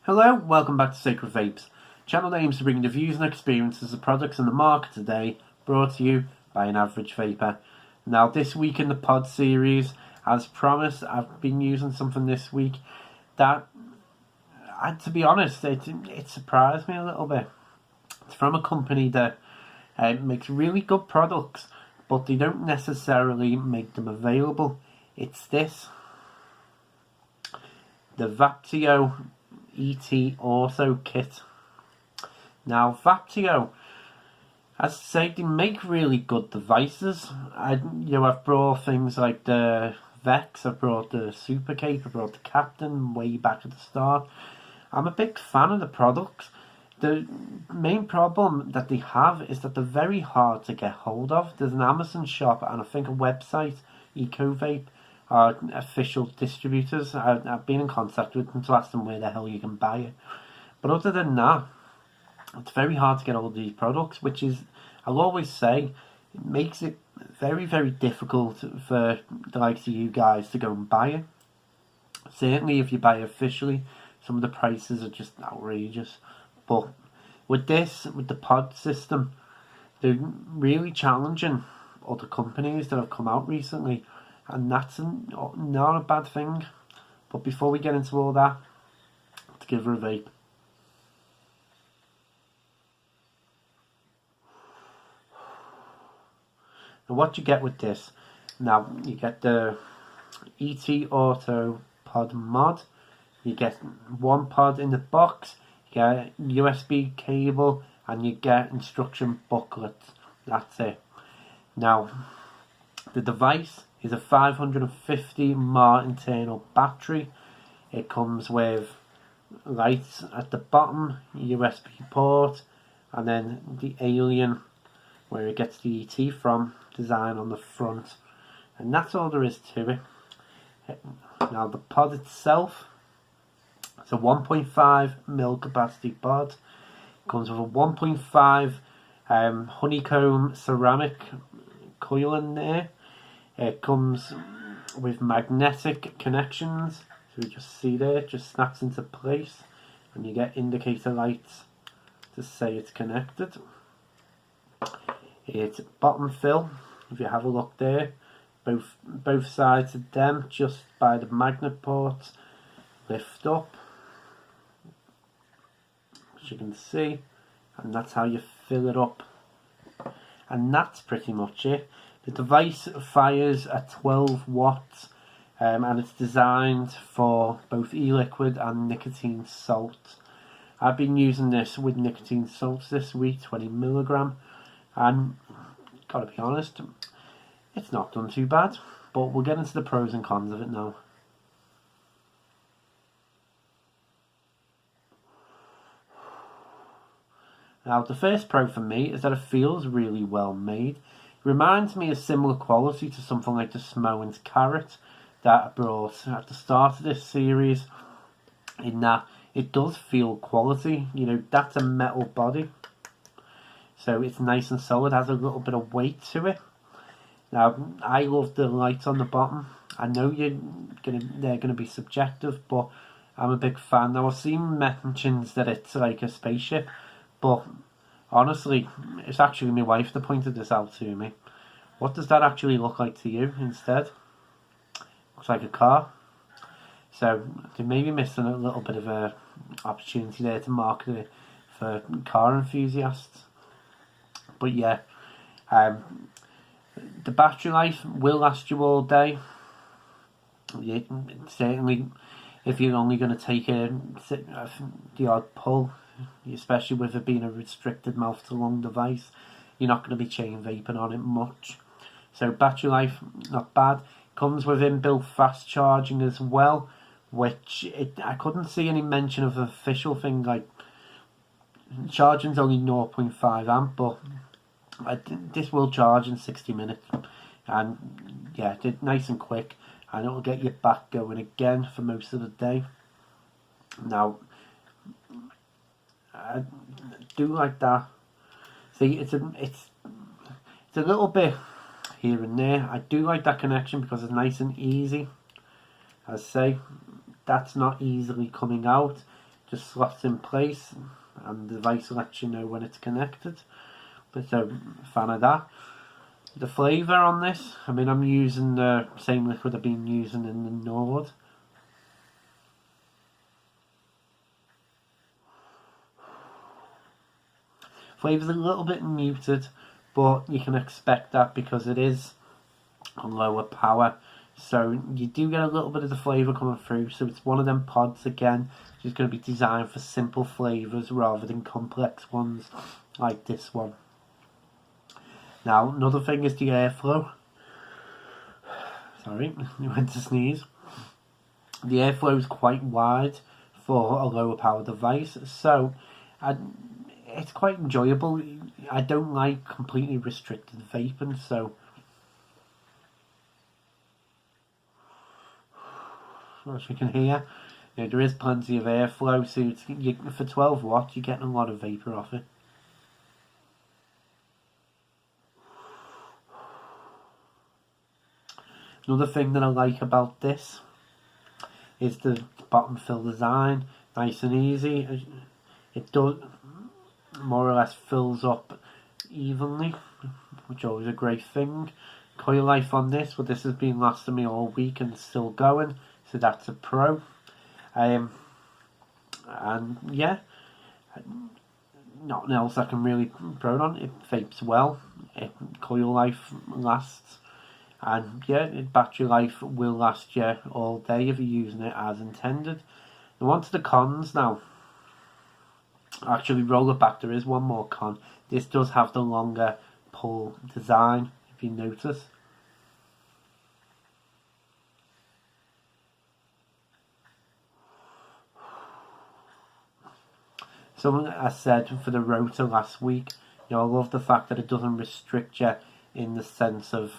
Hello, welcome back to Sacred Vapes. Channel that aims to bring the views and experiences of products in the market today, brought to you by an average vapor. Now, this week in the pod series, as promised, I've been using something this week that, to be honest, it surprised me a little bit. It's from a company that makes really good products, but they don't necessarily make them available. It's this, the Vaptio ET Auto kit. Now, Vaptio, as I say, they make really good devices. I've brought things like the Vex, I've brought the Super Cape, I brought the Capt'n way back at the start. I'm a big fan of the products. The main problem that they have is that they're very hard to get hold of. There's an Amazon shop and I think a website, EcoVape, are official distributors. I've been in contact with them to ask them where the hell you can buy it. But other than that, it's very hard to get all of these products, which is, I'll always say, it makes it very, very difficult for the likes of you guys to go and buy it. Certainly if you buy it officially, some of the prices are just outrageous. But with this, with the pod system, they're really challenging other companies that have come out recently. And that's not a bad thing. But before we get into all that, let's give her a vape. And what you get with this, now you get the ET Auto pod mod. You get one pod in the box, you get a USB cable, and you get instruction booklets. That's it. Now, the device is a 550 mAh internal battery. It comes with lights at the bottom, USB port, and then the alien where it gets the ET from, design on the front. And that's all there is to it. Now the pod itself, it's a 1.5 mil capacity pod. It comes with a 1.5 honeycomb ceramic coil in there. It comes with magnetic connections, so you just see there, it just snaps into place, and you get indicator lights to say it's connected. It's bottom fill, if you have a look there, both sides of them, just by the magnet ports, lift up, as you can see, and that's how you fill it up. And that's pretty much it. The device fires at 12 watts and it's designed for both e-liquid and nicotine salts. I've been using this with nicotine salts this week, 20 milligram, and gotta be honest, it's not done too bad, but we'll get into the pros and cons of it now. Now, the first pro for me is that it feels really well made. It reminds me of similar quality to something like the Smoen's Carrot that I brought at the start of this series, in that it does feel quality. You know, that's a metal body, so it's nice and solid, has a little bit of weight to it. Now, I love the lights on the bottom. I know they're gonna be subjective, but I'm a big fan. Now, I've seen mentions that it's like a spaceship, but honestly, it's actually my wife that pointed this out to me. What does that actually look like to you instead? Looks like a car. So they may be missing a little bit of a opportunity there to market it for car enthusiasts. But yeah, the battery life will last you all day. Certainly, if you're only going to take the odd pull, especially with it being a restricted mouth to lung device, you're not going to be chain vaping on it much. So battery life, not bad. Comes with inbuilt fast charging as well, which I couldn't see any mention of an official thing, like charging's only 0.5 amp, but this will charge in 60 minutes. And yeah, it's nice and quick, and it'll get your back going again for most of the day. Now, I do like that. See, it's a little bit here and there. I do like that connection because it's nice and easy. As I say, that's not easily coming out. just slots in place and the device lets you know when it's connected. But a fan of that. The flavour on this, I mean, I'm using the same liquid I've been using in the Nord. Flavour's a little bit muted, but you can expect that because it is a lower power. So you do get a little bit of the flavour coming through. So it's one of them pods again, which is going to be designed for simple flavours rather than complex ones like this one. Now, another thing is the airflow. Sorry, I went to sneeze. The airflow is quite wide for a lower power device, so it's quite enjoyable. I don't like completely restricted vaping, so as you can hear, there is plenty of airflow, so for 12 watts you're getting a lot of vapour off it. Another thing that I like about this is the bottom fill design, nice and easy. It does more or less fills up evenly, which is always a great thing. Coil life on this, well, this has been lasting me all week and still going, so that's a pro. And yeah, nothing else I can really pro on. It vapes well, coil life lasts, and yeah, battery life will last you all day if you're using it as intended. Now on to the cons now. Actually, roll it back, there is one more con. This does have the longer pull design, if you notice. Something I said for the rotor last week, I love the fact that it doesn't restrict you in the sense of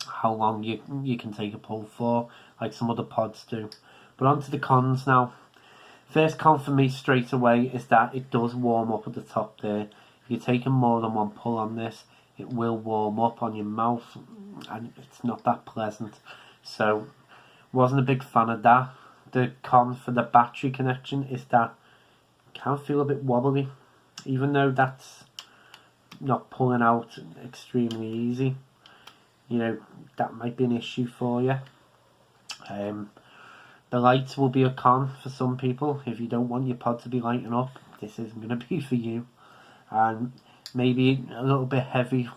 how long you can take a pull for, like some other pods do. But on to the cons now. First con for me straight away is that it does warm up at the top there. If you're taking more than one pull on this, it will warm up on your mouth, and it's not that pleasant. So, wasn't a big fan of that. The con for the battery connection is that it can feel a bit wobbly, even though that's not pulling out extremely easy. That might be an issue for you. The lights will be a con for some people. If you don't want your pod to be lighting up, this isn't going to be for you. And maybe a little bit heavy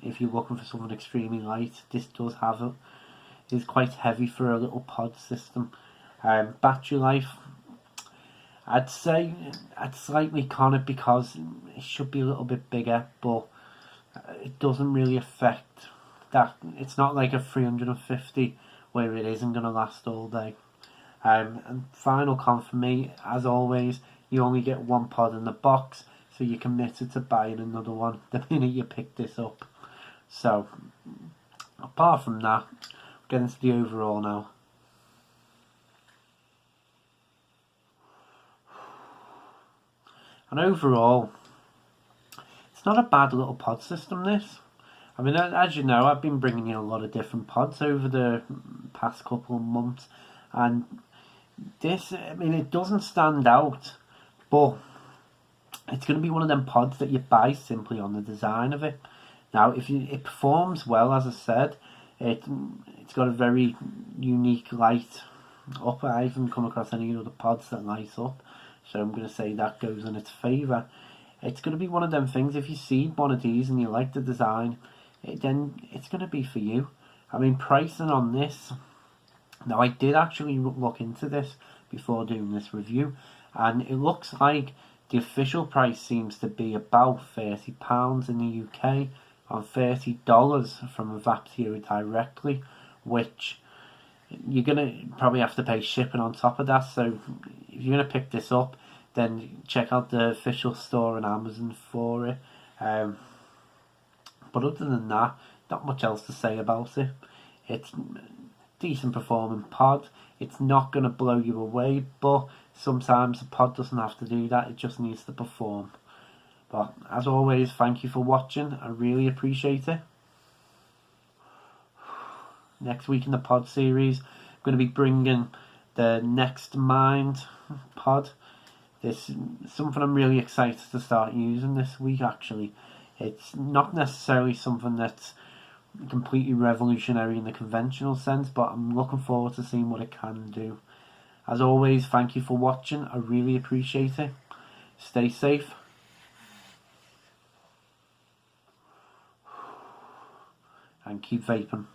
if you're looking for something extremely light. This does have it. It's quite heavy for a little pod system. Battery life, I'd say I'd slightly con it because it should be a little bit bigger, but it doesn't really affect that. It's not like a 350 where it isn't going to last all day. And final con for me, as always, you only get one pod in the box, so you're committed to buying another one the minute you pick this up. So, apart from that, get into the overall now. And overall, it's not a bad little pod system, this. I mean, as you know, I've been bringing you a lot of different pods over the past couple of months, and this, I mean, it doesn't stand out, but it's going to be one of them pods that you buy simply on the design of it. Now, it performs well, as I said. It's got a very unique light up. I haven't come across any other pods that light up, so I'm going to say that goes in its favour. It's going to be one of them things, if you see one of these and you like the design, then it's going to be for you. I mean, pricing on this, now I did actually look into this before doing this review, and it looks like the official price seems to be about £30 in the UK, and $30 from Vaptio directly, which you're going to probably have to pay shipping on top of that. So if you're going to pick this up, then check out the official store on Amazon for it. But other than that, not much else to say about it. It's decent performing pod. It's not going to blow you away, but sometimes a pod doesn't have to do that. It just needs to perform. But as always, thank you for watching. I really appreciate it. Next week in the pod series, I'm going to be bringing the Next Mind pod. This is something I'm really excited to start using this week, actually. It's not necessarily something that's completely revolutionary in the conventional sense, but I'm looking forward to seeing what it can do. As always, thank you for watching. I really appreciate it. Stay safe. And keep vaping.